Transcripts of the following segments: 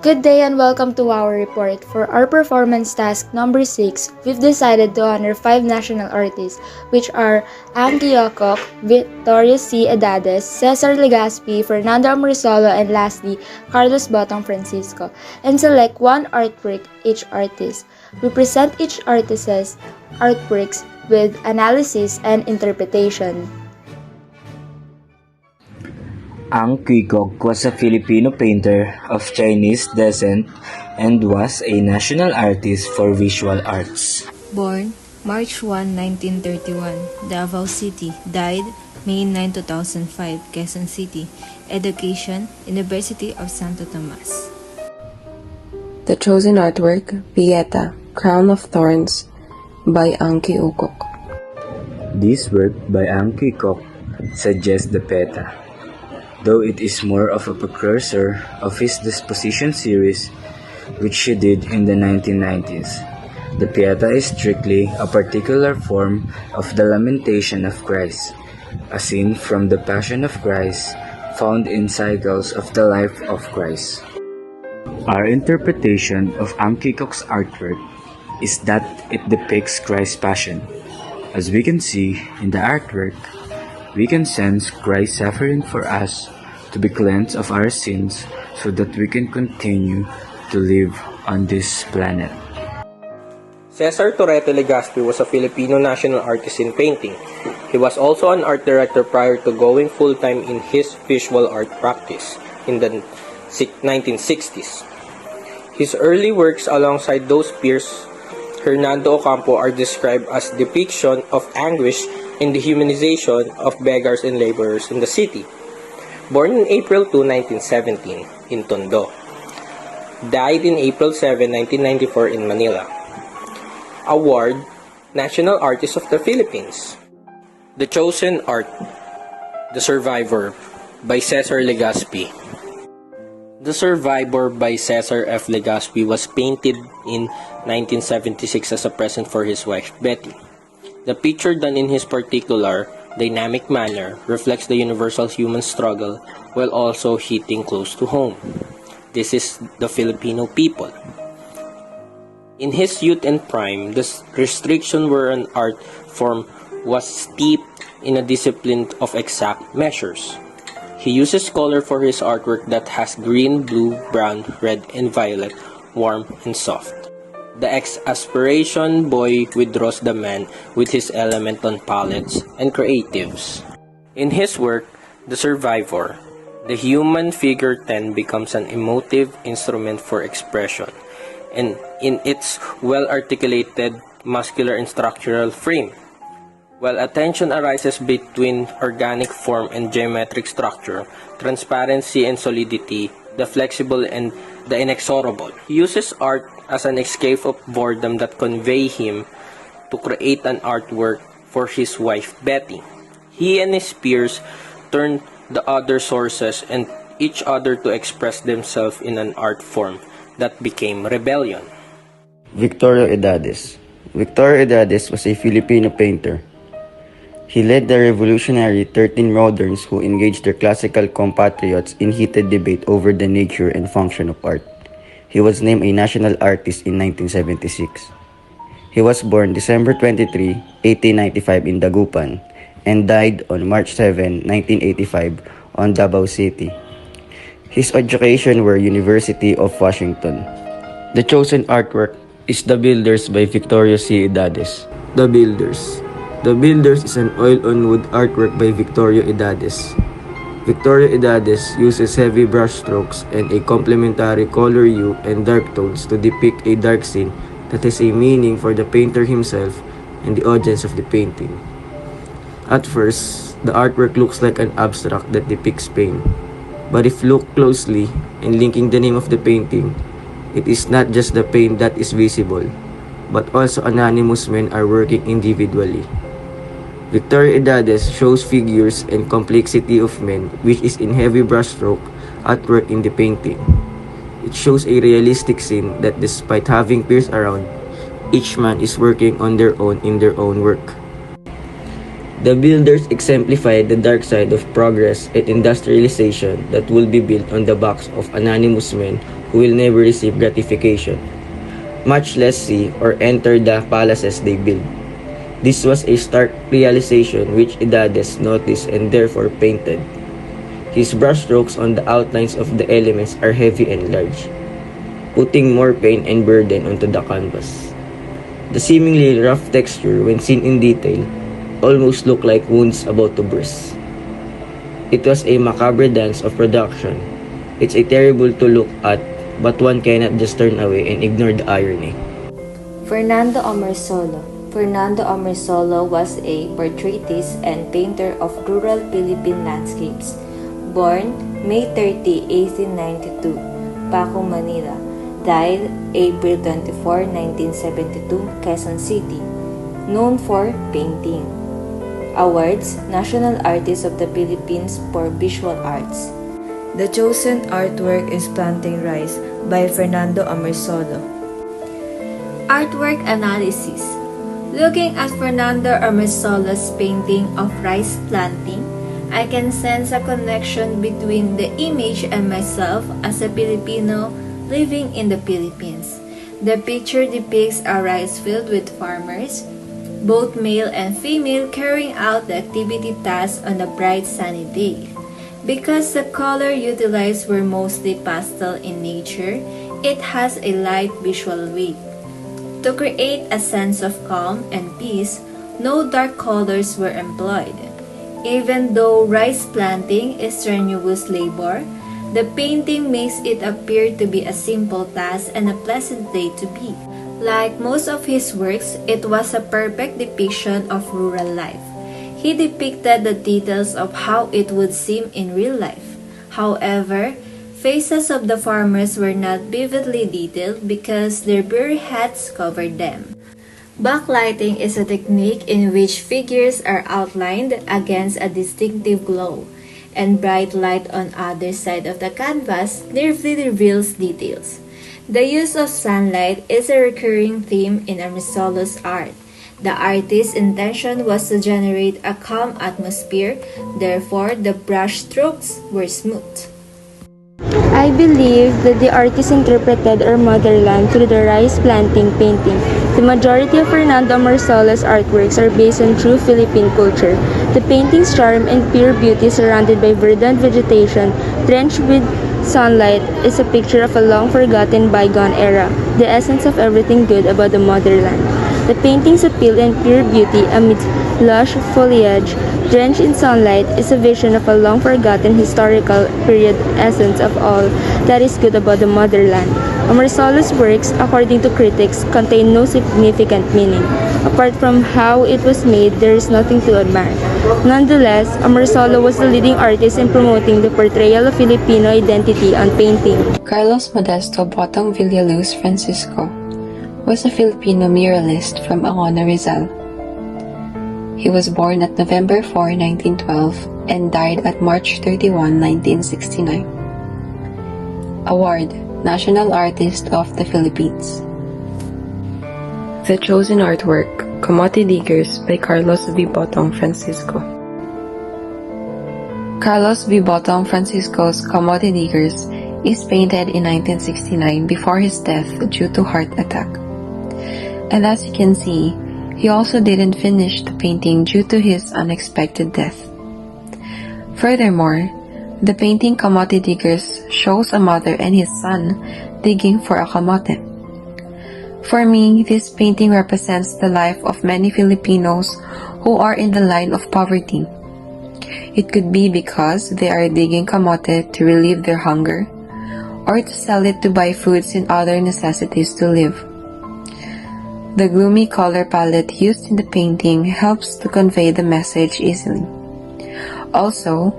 Good day and welcome to our report. For our performance task number 6, we've decided to honor 5 national artists, which are Angie Yocok, Victoria C. Edades, Cesar Legazpi, Fernando Amorosolo, and lastly, Carlos Botong Francisco, and select one artwork each artist. We present each artist's artworks with analysis and interpretation. Ang Cuicoc was a Filipino painter of Chinese descent and was a national artist for visual arts. Born March 1, 1931, Davao City. Died May 9, 2005, Quezon City. Education, University of Santo Tomas. The chosen artwork, Pieta, Crown of Thorns, by Ang Cuicoc. This work by Ang Cuicoc suggests the Pieta, though it is more of a precursor of his Disposition series, which he did in the 1990s. The Pieta is strictly a particular form of the Lamentation of Christ, a scene from the Passion of Christ found in cycles of the life of Christ. Our interpretation of Ang Cuicoc's artwork is that it depicts Christ's passion. As we can see in the artwork, we can sense Christ suffering for us to be cleansed of our sins so that we can continue to live on this planet. Cesar Torrete Legazpi was a Filipino national artist in painting. He was also an art director prior to going full-time in his visual art practice in the 1960s. His early works alongside those peers, Hernando Ocampo, are described as depiction of anguish in the humanization of beggars and laborers in the city. Born in April 2, 1917, in Tondo. Died in April 7, 1994, in Manila. Award, National Artist of the Philippines. The Chosen Art, The Survivor, by Cesar Legazpi. The Survivor by Cesar F. Legazpi was painted in 1976 as a present for his wife, Betty. The picture done in his particular dynamic manner reflects the universal human struggle while also hitting close to home. This is the Filipino people. In his youth and prime, the restriction where an art form was steeped in a discipline of exact measures. He uses color for his artwork that has green, blue, brown, red, and violet, warm and soft. The exasperation boy withdraws the man with his element on palettes and creatives. In his work, The Survivor, the human figure 10 becomes an emotive instrument for expression, and in its well-articulated muscular and structural frame. While attention arises between organic form and geometric structure, transparency and solidity, the flexible and the inexorable. He uses art as an escape of boredom that convey him to create an artwork for his wife Betty. He and his peers turned the other sources and each other to express themselves in an art form that became rebellion. Victorio Edades. Victorio Edades was a Filipino painter. He led the revolutionary 13 moderns who engaged their classical compatriots in heated debate over the nature and function of art. He was named a national artist in 1976. He was born December 23, 1895 in Dagupan and died on March 7, 1985 on Davao City. His education were University of Washington. The chosen artwork is The Builders by Victoria C. Edades. The Builders. The Builders is an oil-on-wood artwork by Victoria Edades. Victoria Edades uses heavy brushstrokes and a complementary color hue and dark tones to depict a dark scene that has a meaning for the painter himself and the audience of the painting. At first, the artwork looks like an abstract that depicts pain. But if looked closely and linking the name of the painting, it is not just the pain that is visible, but also anonymous men are working individually. Victoria Edades shows figures and complexity of men, which is in heavy brushstroke artwork in the painting. It shows a realistic scene that despite having peers around, each man is working on their own in their own work. The builders exemplified the dark side of progress and industrialization that will be built on the backs of anonymous men who will never receive gratification, much less see or enter the palaces they build. This was a stark realization which Edades noticed and therefore painted. His brushstrokes on the outlines of the elements are heavy and large, putting more pain and burden onto the canvas. The seemingly rough texture, when seen in detail, almost looked like wounds about to burst. It was a macabre dance of production. It's a terrible to look at, but one cannot just turn away and ignore the irony. Fernando Amorsolo. Fernando Amorsolo was a portraitist and painter of rural Philippine landscapes. Born May 30, 1892, Paco, Manila. Died April 24, 1972, Quezon City. Known for painting. Awards: National Artist of the Philippines for Visual Arts. The chosen artwork is Planting Rice by Fernando Amorsolo. Artwork analysis. Looking at Fernando Amorsolo's painting of rice planting, I can sense a connection between the image and myself as a Filipino living in the Philippines. The picture depicts a rice field with farmers, both male and female, carrying out the activity task on a bright sunny day. Because the color utilized were mostly pastel in nature, it has a light visual weight. To create a sense of calm and peace, no dark colors were employed. Even though rice planting is strenuous labor, the painting makes it appear to be a simple task and a pleasant day to be. Like most of his works, it was a perfect depiction of rural life. He depicted the details of how it would seem in real life. However, faces of the farmers were not vividly detailed because their blurry hats covered them. Backlighting is a technique in which figures are outlined against a distinctive glow, and bright light on either side of the canvas nearly reveals details. The use of sunlight is a recurring theme in Amorsolo's art. The artist's intention was to generate a calm atmosphere, therefore the brush strokes were smooth. I believe that the artist interpreted our motherland through the rice planting painting. The majority of Fernando Amorsolo's artworks are based on true Philippine culture. The painting's charm and pure beauty surrounded by verdant vegetation, drenched with sunlight, is a picture of a long-forgotten bygone era, the essence of everything good about the motherland. The painting's appeal and pure beauty amidst lush foliage, drenched in sunlight, is a vision of a long-forgotten historical period essence of all that is good about the motherland. Amorsolo's works, according to critics, contain no significant meaning. Apart from how it was made, there is nothing to admire. Nonetheless, Amorsolo was the leading artist in promoting the portrayal of Filipino identity on painting. Carlos Modesto Botong Villaluz Francisco was a Filipino muralist from Angono, Rizal. He was born at November 4, 1912 and died at March 31, 1969. Award: National Artist of the Philippines. The chosen artwork, Camote Diggers by Carlos V. Botong Francisco. Carlos V. Botong Francisco's Camote Diggers is painted in 1969 before his death due to heart attack. And as you can see, he also didn't finish the painting due to his unexpected death. Furthermore, the painting Camote Diggers shows a mother and his son digging for a camote. For me, this painting represents the life of many Filipinos who are in the line of poverty. It could be because they are digging camote to relieve their hunger, or to sell it to buy foods and other necessities to live. The gloomy color palette used in the painting helps to convey the message easily. Also,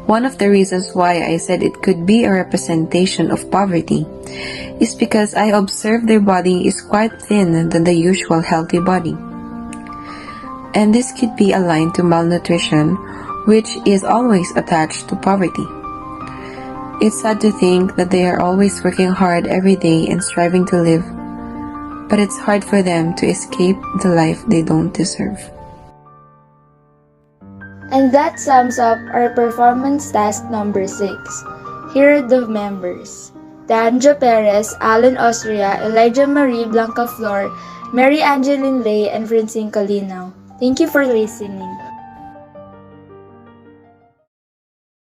one of the reasons why I said it could be a representation of poverty is because I observed their body is quite thin than the usual healthy body. And this could be aligned to malnutrition, which is always attached to poverty. It's sad to think that they are always working hard every day and striving to live, but it's hard for them to escape the life they don't deserve. And that sums up our performance task number 6. Here are the members: Danjo Perez, Alan Austria, Elijah Marie Blanca Flor, Mary Angeline Lay, and Francine Calinaw. Thank you for listening.